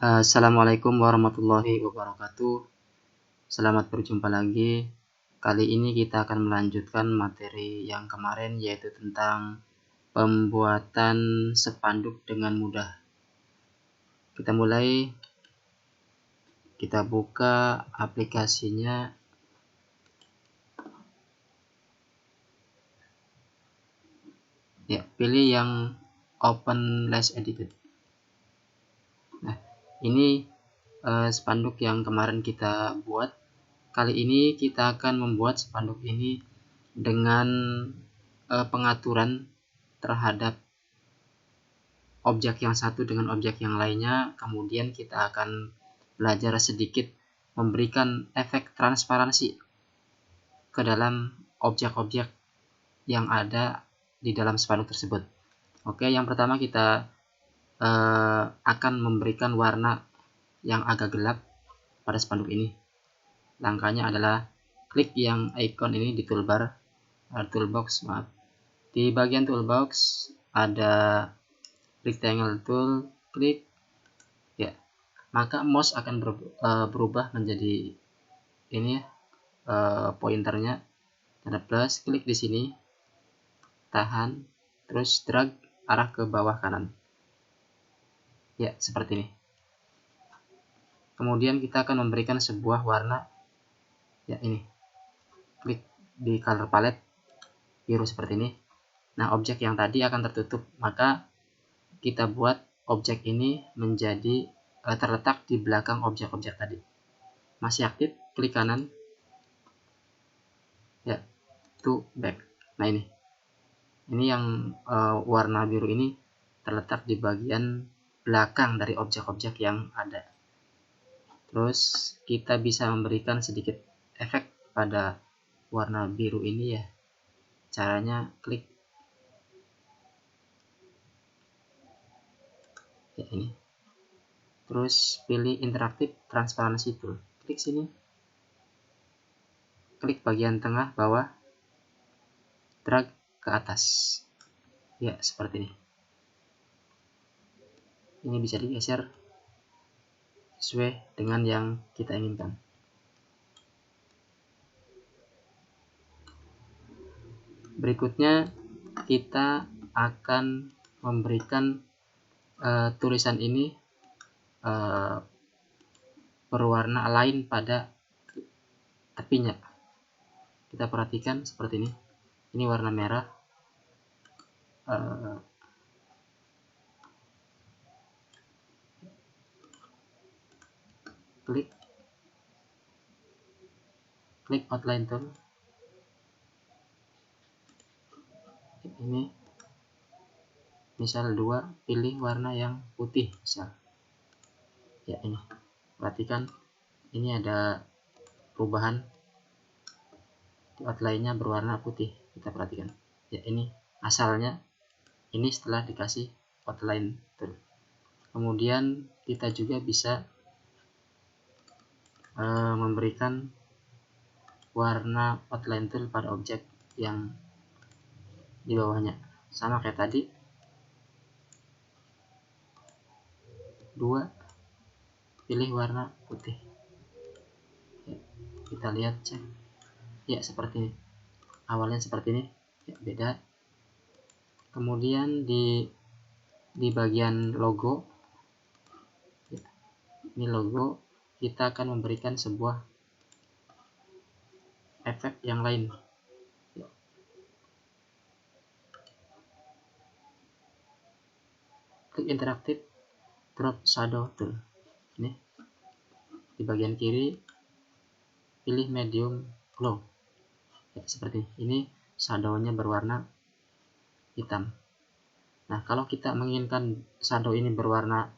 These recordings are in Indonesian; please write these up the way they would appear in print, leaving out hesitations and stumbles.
Assalamualaikum warahmatullahi wabarakatuh. Selamat berjumpa lagi. Kali ini kita akan melanjutkan materi yang kemarin, yaitu tentang pembuatan spanduk dengan mudah. Kita mulai. Kita buka aplikasinya. Ya, pilih yang Open Less Edited. Nah, ini spanduk yang kemarin kita buat. Kali ini kita akan membuat spanduk ini dengan pengaturan terhadap objek yang satu dengan objek yang lainnya. Kemudian kita akan belajar sedikit memberikan efek transparansi ke dalam objek-objek yang ada di dalam spanduk tersebut. Oke, yang pertama kita akan memberikan warna yang agak gelap pada spanduk ini. Langkahnya adalah klik yang icon ini di toolbar, toolbox, maaf. Di bagian toolbox ada rectangle tool, klik ya, maka mouse akan berubah menjadi ini ya, pointernya tanda plus. Klik di sini, tahan, terus drag arah ke bawah kanan ya, seperti ini. Kemudian kita akan memberikan sebuah warna ya, ini, klik di color palette biru seperti ini. Nah, objek yang tadi akan tertutup, maka kita buat objek ini menjadi terletak di belakang objek-objek tadi. Masih aktif, klik kanan ya, to back. Nah, ini yang warna biru ini terletak di bagian belakang dari objek-objek yang ada. Terus kita bisa memberikan sedikit efek pada warna biru ini ya. Caranya klik ya, ini. Terus pilih Interactive Transparency Tool. Klik sini. Klik bagian tengah bawah. Drag ke atas. Ya, seperti ini. Ini bisa digeser sesuai dengan yang kita inginkan. Berikutnya kita akan memberikan tulisan ini berwarna lain pada tepinya. Kita perhatikan seperti ini. Ini warna merah. Klik outline tool. Ini misal 2, pilih warna yang putih misal. Ya, ini. Perhatikan ini ada perubahan di outline-nya berwarna putih. Kita perhatikan. Ya, ini asalnya, ini setelah dikasih outline tool. Kemudian kita juga bisa memberikan warna outline tool pada objek yang di bawahnya, sama kayak tadi. 2, pilih warna putih ya, kita lihat, cek ya, seperti ini. Awalnya seperti ini ya, beda. Kemudian di bagian logo ya, ini logo, kita akan memberikan sebuah efek yang lain ya. Klik Interactive Drop Shadow Tool. Ini di bagian kiri, pilih medium glow ya, seperti ini. Shadow-nya berwarna hitam. Nah, kalau kita menginginkan shadow ini berwarna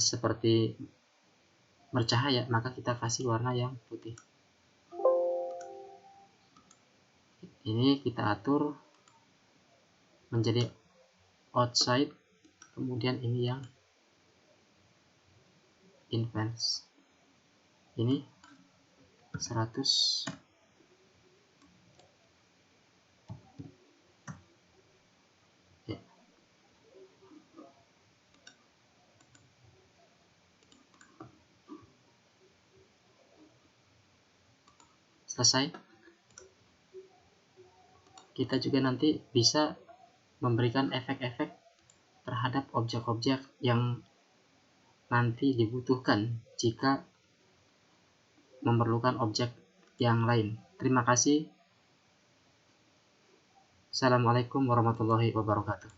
seperti bercahaya, maka kita kasih warna yang putih. Ini kita atur menjadi outside, kemudian ini yang advance. Ini 100. Ya. selesai, kita juga nanti bisa memberikan efek-efek terhadap objek-objek yang nanti dibutuhkan jika memerlukan objek yang lain. Terima kasih. Assalamualaikum warahmatullahi wabarakatuh.